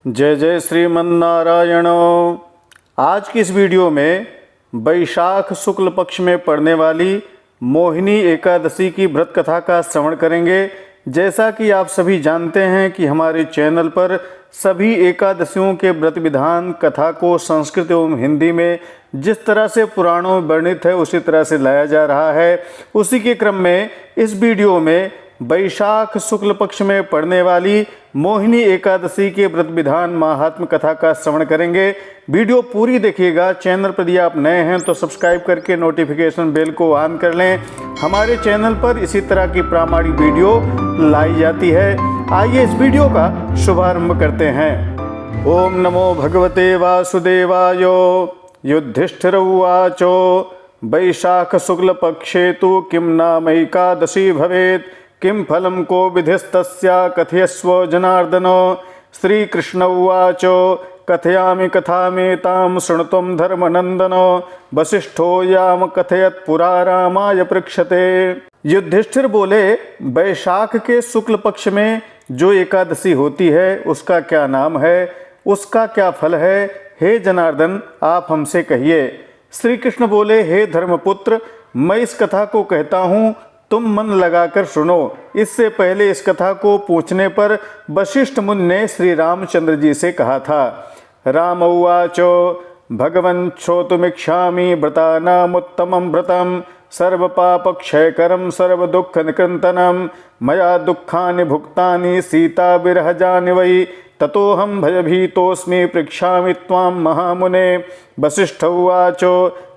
जय जय श्रीमन्नारायण। आज की इस वीडियो में वैशाख शुक्ल पक्ष में पड़ने वाली मोहिनी एकादशी की व्रत कथा का श्रवण करेंगे। जैसा कि आप सभी जानते हैं कि हमारे चैनल पर सभी एकादशियों के व्रत विधान कथा को संस्कृत एवं हिंदी में जिस तरह से पुराणों में वर्णित है उसी तरह से लाया जा रहा है। उसी के क्रम में इस वीडियो में वैशाख शुक्ल पक्ष में पड़ने वाली मोहिनी एकादशी के व्रत विधान महात्म कथा का श्रवण करेंगे। वीडियो पूरी देखिएगा। चैनल पर यदि आप नए हैं तो सब्सक्राइब करके नोटिफिकेशन बेल को ऑन कर लें। हमारे चैनल पर इसी तरह की प्रामाणिक वीडियो लाई जाती है। आइए इस वीडियो का शुभारंभ करते हैं। ओम नमो भगवते वासुदेवाय। युधिष्ठिर उवाच वैशाख शुक्ल पक्षे तु किं नाम एकादशी भवेत् किं फलं को विधिस्तस्या कथयस्व जनार्दन। श्रीकृष्ण उवाच कथयामि कथामेतां शृणुत्वं धर्मनन्दन। वसिष्ठो याम कथयत् पुरा रामाय पृक्षते। युधिष्ठिर बोले, वैशाख के शुक्ल पक्ष में जो एकादशी होती है उसका क्या नाम है, उसका क्या फल है, हे जनार्दन आप हमसे कहिए। श्री कृष्ण बोले, हे धर्मपुत्र, मैं इस कथा को कहता हूँ, तुम मन लगाकर सुनो। इससे पहले इस कथा को पूछने पर वशिष्ठ मुनि ने श्री रामचंद्र जी से कहा था। राम उवाच भगवन् श्रोतुमिच्छामि व्रतानामुत्तमं व्रतं सर्वपापक्षयकरं सर्वदुःखनिकृन्तनं मया दुःखानि भुक्तानि सीता विरहजानि वै ततोऽहं भयभीतोऽस्मि पृच्छामि त्वां महामुने। वसिष्ठ उवाच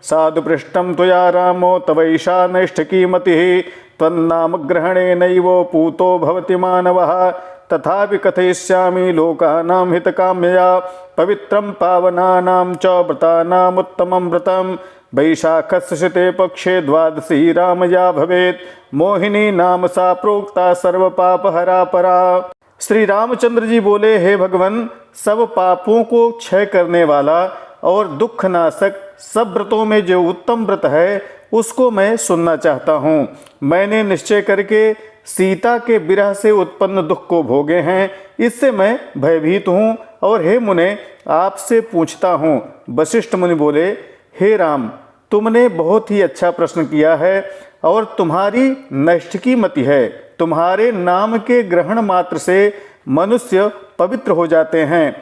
साधु पृष्टं त्वया रामो तवैषा नैष्ठिकी मतिः त्वन्नामग्रहणेनैव पूतो भवति मानवः तथापि कथयिष्यामि लोकानां हितकाम्यया पवित्रं पावनानां च व्रतानामुत्तमं व्रतं वैशाखस्य शते पक्षे द्वादशी रामया भवेत् मोहिनी नाम सा प्रोक्ता सर्वपापहरा परा। श्री रामचंद्र जी बोले, हे भगवान, सब पापों को क्षय करने वाला और दुख नाशक सब व्रतों में जो उत्तम व्रत है उसको मैं सुनना चाहता हूँ। मैंने निश्चय करके सीता के विरह से उत्पन्न दुख को भोगे हैं, इससे मैं भयभीत हूँ और हे मुने आपसे पूछता हूँ। वशिष्ठ मुनि बोले, हे राम, तुमने बहुत ही अच्छा प्रश्न किया है और तुम्हारी नैष्ठिकी मति है। तुम्हारे नाम के ग्रहण मात्र से मनुष्य पवित्र हो जाते हैं।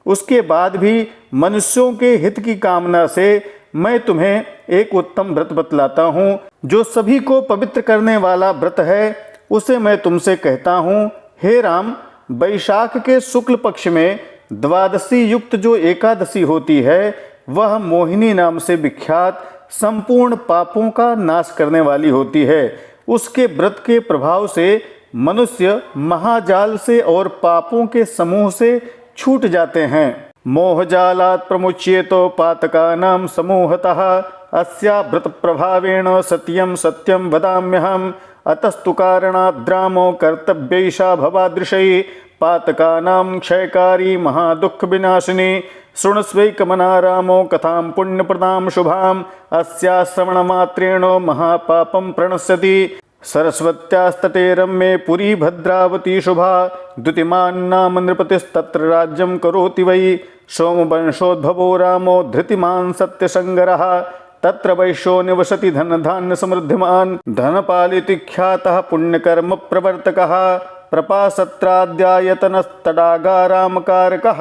उसके बाद भी मनुष्यों के हित की कामना से मैं तुम्हें एक उत्तम व्रत बतलाता हूँ जो सभी को पवित्र करने वाला व्रत है, उसे मैं तुमसे कहता हूँ। हे राम, वैशाख के शुक्ल पक्ष में द्वादशी युक्त जो एकादशी होती है वह मोहिनी नाम से विख्यात संपूर्ण पापों का नाश करने वाली होती है। उसके व्रत के प्रभाव से मनुष्य महाजाल से और पापों के समूह से छूट जाते हैं। मोहजालात् प्रमुच्येतो पातकानां समूहतः अस्या व्रत प्रभावेण सत्यं सत्यं वदाम्यहम् अतस्तु कारणाद् रामो कर्तव्यैषा भवादृशैः पातकानां क्षयकारी महादुःख विनाशिनी शृणुष्वैकमना रामो कथां पुण्यप्रदां शुभाम् अस्या श्रवणमात्रेण महापापं प्रणश्यति। सरस्वत्यास्तटे रम्ये पुरी भद्रावती शुभा द्युतिमान् नाम नृपतिस्तत्र राज्यं करोति वै सोमवंशोद्भवो रामो धृतिमान् सत्यसंगरः तत्र वैश्यो निवसति धनधान्य समृद्धिमान् धनपालिति ख्यातः पुण्यकर्म प्रवर्तकः प्रपासत्राद्यायतनस्तडागारामकारकः।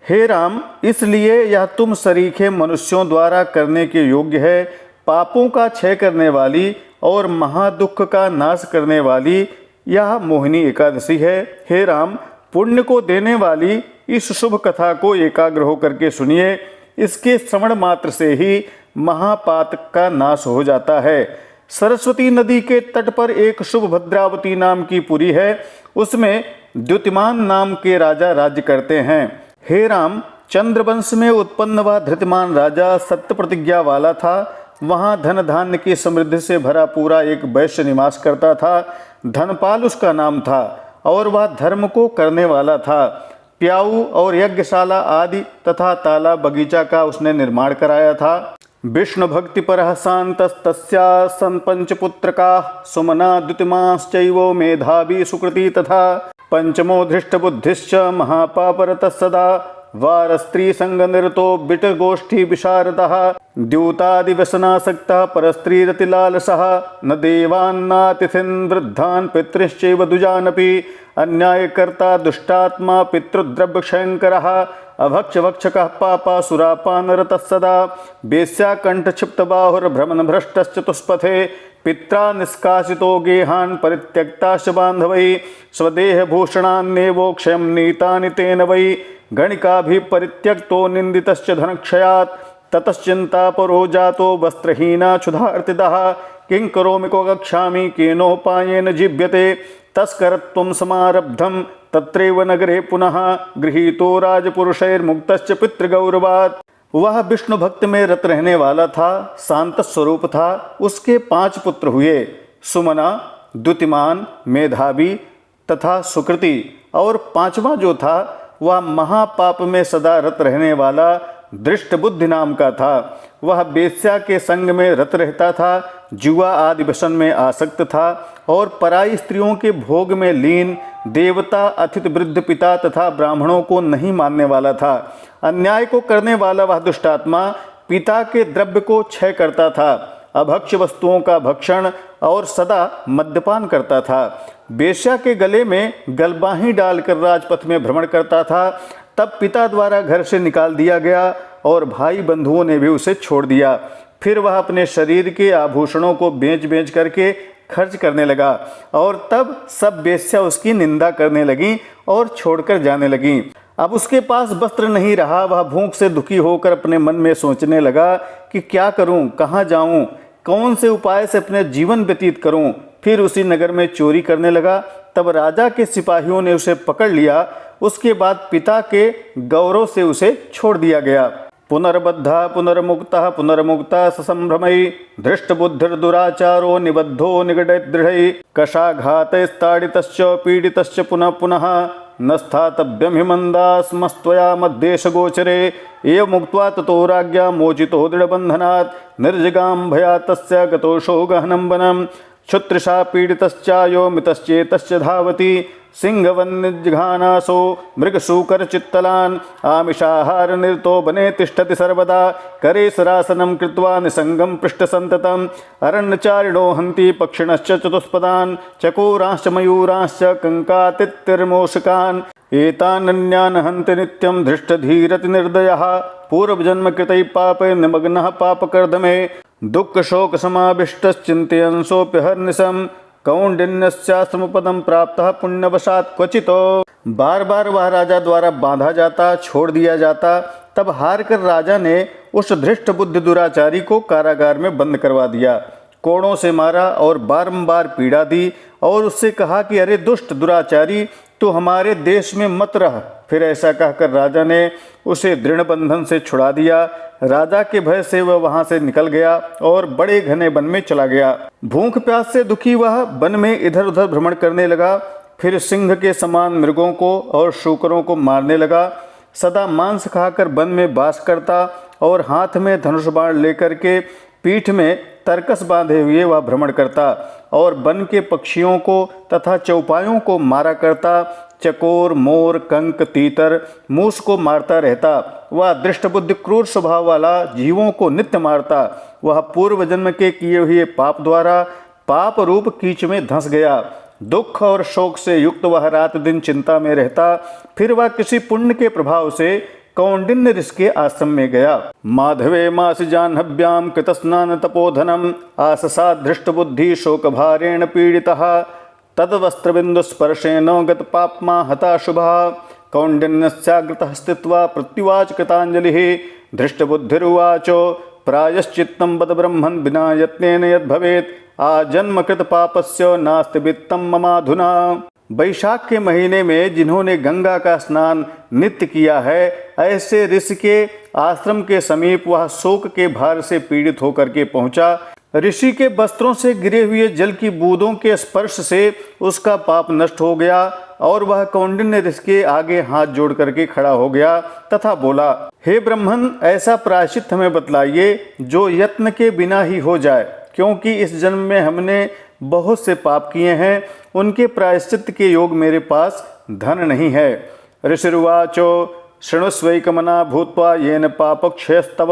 हे राम, इसलिए यह तुम सरीखे मनुष्यों द्वारा करने के योग्य है। पापों का क्षय करने वाली और महादुख का नाश करने वाली यह मोहिनी एकादशी है। हे राम, पुण्य को देने वाली इस शुभ कथा को एकाग्र होकर के सुनिए। इसके श्रवण मात्र से ही महापातक का नाश हो जाता है। सरस्वती नदी के तट पर एक शुभ भद्रावती नाम की पुरी है। उसमें द्युतिमान नाम के राजा राज्य करते हैं। हे राम, चंद्रवंश में उत्पन्न वह धृतिमान राजा सत्य प्रतिज्ञा वाला था। वहाँ धन धान्य की समृद्धि से भरा पूरा एक वैश्य निवास करता था। धनपाल उसका नाम था और वह धर्म को करने वाला था। प्याऊ और यज्ञशाला आदि तथा तालाब बगीचा का उसने निर्माण कराया था। विष्णु भक्ति पर शांतस्तस्या सन पंचपुत्रका सुमना द्युतिमांश्चैव मेधावी सुकृति तथा पंचमो धृष्टबुद्धिश्च महापापरतः सदा वारस्त्रीसंगनिरतो बिटगोष्ठी विशारदः द्यूतादिव्यसनासक्तः परस्त्रीरतिलालसः न देवान्नातिथिन् वृद्धान् पितृश्चैव दुजानपि अन्यायकर्ता दुष्टात्मा पितृद्रव्यक्षयङ्करः अभक्षभक्षकः पापासुरापानरतः सदा वेश्याकण्ठक्षिप्तबाहुर्भ्रमणभ्रष्टश्चतुष्पथे पित्रा निष्कासितो गेहान् परित्यक्ताश्च बान्धवैः स्वदेहभूषणान्नेवो क्षयं नीतानि तेन वै गणिकाभिपरित्यक्तो निन्दितश्च धनक्षयात् ततश्चिन्तापरो जातो वस्त्रहीना क्षुधार्तितः किं करोमि को गच्छामि केनोपायेन जीव्यते तस्करत्वं समारब्धं तत्रैव नगरे पुनः गृहीतो राजपुरुषैर्मुक्तश्च पितृगौरवात्। वह विष्णु भक्त में रत रहने वाला था, शांत स्वरूप था। उसके 5 पुत्र हुए, सुमना, द्युतिमान, मेधावी तथा सुकृति। और 5वां जो था वह महापाप में सदा रत रहने वाला दृष्टबुद्धि नाम का था। वह वेश्या के संग में रत रहता था, जुआ आदि व्यसन में आसक्त था और पराई स्त्रियों के भोग में लीन, देवता, अतिथि, वृद्ध पिता तथा ब्राह्मणों को नहीं मानने वाला था। अन्याय को करने वाला वह दुष्टात्मा पिता के द्रव्य को क्षय करता था, अभक्ष्य वस्तुओं का भक्षण और सदा मद्यपान करता था। वेश्या के गले में गलबाही डालकर राजपथ में भ्रमण करता था। तब पिता द्वारा घर से निकाल दिया गया और भाई बंधुओं ने भी उसे छोड़ दिया। फिर वह अपने शरीर के आभूषणों को बेच बेच करके खर्च करने लगा और तब सब वेश्या उसकी निंदा करने लगी और छोड़कर जाने लगी। अब उसके पास वस्त्र नहीं रहा। वह भूख से दुखी होकर अपने मन में सोचने लगा कि क्या करूं, कहाँ जाऊं, कौन से उपाय से अपने जीवन व्यतीत करूं। फिर उसी नगर में चोरी करने लगा। तब राजा के सिपाहियों ने उसे पकड़ लिया। उसके बाद पिता के गौरव से उसे छोड़ दिया गया। पुनर्बद्धा पुनर्मुक्ता पुनर्मुक्ता ससंभ्रमयी धृष्टबुद्धिर्दुराचारो निबद्धो निगडदृढ़ै कषाघातैस्ताडितश्च पीडितश्च पुनः पुनः न स्थातव्यं हि मन्दास्मस्त्वया मद्देशगोचरे एवमुक्त्वा ततो राज्ञा मोचितो दृढबन्धनात् निर्जगां भयात् तस्य गतोषो गहनं वनं क्षुत्रिषा पीडितश्चायो मितश्चेतश्च धावति सिंहवन्यजघानासो मृगशूकरचित्तलान् आमिषाहार निरतो वने तिष्ठति सर्वदा करे सरासनं कृत्वा निसंगं पृष्ठसन्ततम् अरण्यचारिणो हन्ति पक्षिणश्च चतुष्पदान् चकोरांश्च मयूरांश्च कंकातित्यर्मोषकान् एतानन्यान् हन्ति नित्यं धृष्टधीरतिनिर्दयः पूर्वजन्मकृतैः पापैः निमग्नः पापकर्दमे दुःखशोकसमाविष्टश्चिन्तयन्सोऽप्यहर्निशम् कौंडिन्यस्याश्रमपदं प्राप्तः पुण्यवशात् क्वचितो। बार बार वह राजा द्वारा बांधा जाता, छोड़ दिया जाता। तब हार कर राजा ने उस धृष्ट बुद्धि दुराचारी को कारागार में बंद करवा दिया, कोड़ों से मारा और बारंबार पीड़ा दी और उससे कहा कि अरे दुष्ट दुराचारी, तू हमारे देश में मत रह। फिर ऐसा कहकर राजा ने उसे दृढ़ बंधन से छुड़ा दिया। राजा के भय से वह वहां से निकल गया और बड़े घने वन में चला गया। भूख प्यास से दुखी वह वन में इधर उधर भ्रमण करने लगा। फिर सिंह के समान मृगों को और शूकरों को मारने लगा। सदा मांस खाकर वन में वास करता और हाथ में धनुष बाण लेकर के पीठ में तरकस बांधे हुए वह भ्रमण करता और वन के पक्षियों को तथा चौपायों को मारा करता। चकोर, मोर, कंक, तीतर, मूस को मारता रहता। वह दृष्टबुद्धि क्रूर स्वभाव वाला जीवों को नित्य मारता। वह पूर्व जन्म के किए हुए पाप द्वारा पाप रूप कीच में धंस गया। दुख और शोक से युक्त वह रात दिन चिंता में रहता। फिर वह किसी पुण्य के प्रभाव से कौंडिन्य ऋषि के आश्रम में गया। माधवे मासी जाह्नव्याम कृतस्नान तपोधनम आससा धृष्टबुद्धि शोकभारेण पीड़ितः तद्वस्त्रबिन्दुस्पर्शेन गतपाप्मा हताशुभः कौंडिन्यस्याग्रतः स्थित्वा प्रत्युवाच कृताञ्जलिः धृष्टबुद्धिरुवाचो प्रायश्चित्तं वद ब्रह्मन् विना यत्नेन यद्भवेत् आजन्मकृत पापस्य नास्ति वित्तं ममाधुना। वैशाख के महीने में जिन्होंने गंगा का स्नान नित्य किया है, ऐसे ऋषि के आश्रम के समीप वह शोक के भार से पीड़ित होकर के पहुंचा। ऋषि के वस्त्रों से गिरे हुए जल की बूंदों के स्पर्श से उसका पाप नष्ट हो गया और वह कौंडिन्य ऋषि के आगे हाथ जोड़ करके खड़ा हो गया तथा बोला, हे ब्रह्मन, ऐसा प्रायश्चित हमें बतलाइए जो यत्न के बिना ही हो जाए, क्योंकि इस जन्म में हमने बहुत से पाप किए हैं, उनके प्रायश्चित के योग मेरे पास धन नहीं है। ऋषिरुवाचो शृणुस्वैकमना भूत्वा येन पापक्षयस्तव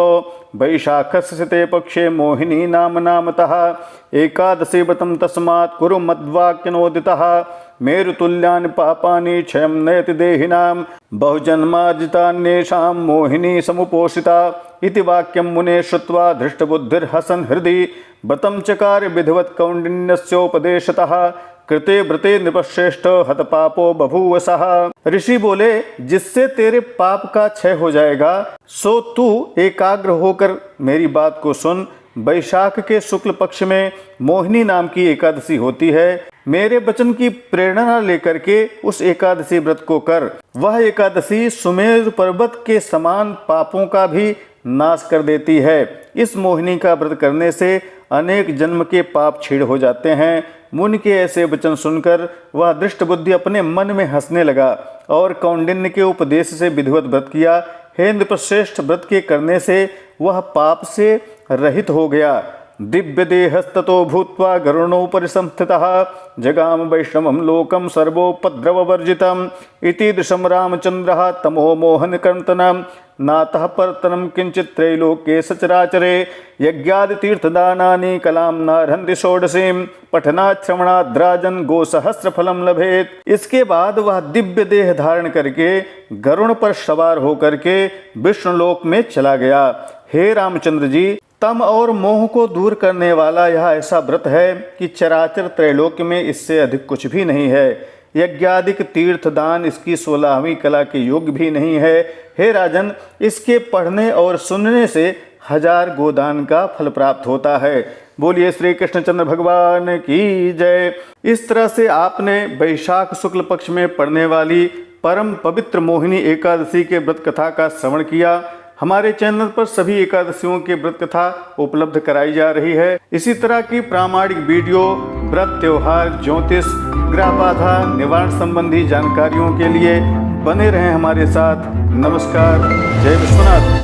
वैशाखस्य ते पक्षे मोहिनी नाम नामतः एकादशी व्रतं तस्मात् कुरु मद्वाक्यनोदितः मेरुतुल्यानि पापानि क्षयं नयति देहिनां बहुजन्मार्जितान्येषां मोहिनी समुपोषिता इति वाक्यं मुने श्रुत्वा धृष्टबुद्धिर्हसन् हृदि व्रतं चकार विधिवत् कौंडिन्यस्योपदेशतः कृते व्रते नृपश्रेष्ठ हतपापो बभूवसः। ऋषि बोले, जिससे तेरे पाप का क्षय हो जाएगा, सो तू एकाग्र होकर मेरी बात को सुन। वैशाख के शुक्ल पक्ष में मोहिनी नाम की एकादशी होती है। मेरे वचन की प्रेरणा लेकर के उस एकादशी व्रत को कर। वह एकादशी सुमेरु पर्वत के समान पापों का भी नाश कर देती है। इस मोहिनी का व्रत करने से अनेक जन्म के पाप छीड़ हो जाते हैं। मुनि के ऐसे वचन सुनकर वह दृष्ट बुद्धि अपने मन में हंसने लगा और कौंडिन्य के उपदेश से विधिवत व्रत किया। हे नृपश्रेष्ठ, व्रत के करने से वह पाप से रहित हो गया। दिव्य देहस्ततो भूत्वा गरुणोपरि संस्थितः जगाम वैष्णवं लोकं सर्वोपद्रववर्जितम् इति दृशं रामचंद्रः तमो मोहन कर्तनं नातः परतनं किंचित् त्रैलोक्ये सचराचरे यज्ञादि तीर्थदानानि कलां नार्हन्ति षोडशीं पठनात् श्रवणात् राजन् गोसहस्रफलं लभेत। इसके बाद वह दिव्य देह धारण करके गरुण पर सवार होकर के विष्णुलोक में चला गया। हे रामचंद्र जी, तम और मोह को दूर करने वाला यह ऐसा व्रत है कि चराचर त्रैलोक्य में इससे अधिक कुछ भी नहीं है। यज्ञादिक तीर्थ दान इसकी 16वीं कला के योग्य भी नहीं है। हे राजन, इसके पढ़ने और सुनने से 1000 गोदान का फल प्राप्त होता है। बोलिए श्री कृष्णचंद्र भगवान की जय। इस तरह से आपने वैशाख शुक्ल पक्ष में पड़ने वाली परम पवित्र मोहिनी एकादशी के व्रत कथा का श्रवण किया। हमारे चैनल पर सभी एकादशियों के व्रत कथा उपलब्ध कराई जा रही है। इसी तरह की प्रामाणिक वीडियो, व्रत, त्योहार, ज्योतिष, ग्रह बाधा निवारण संबंधी जानकारियों के लिए बने रहें हमारे साथ। नमस्कार। जय विश्वनाथ।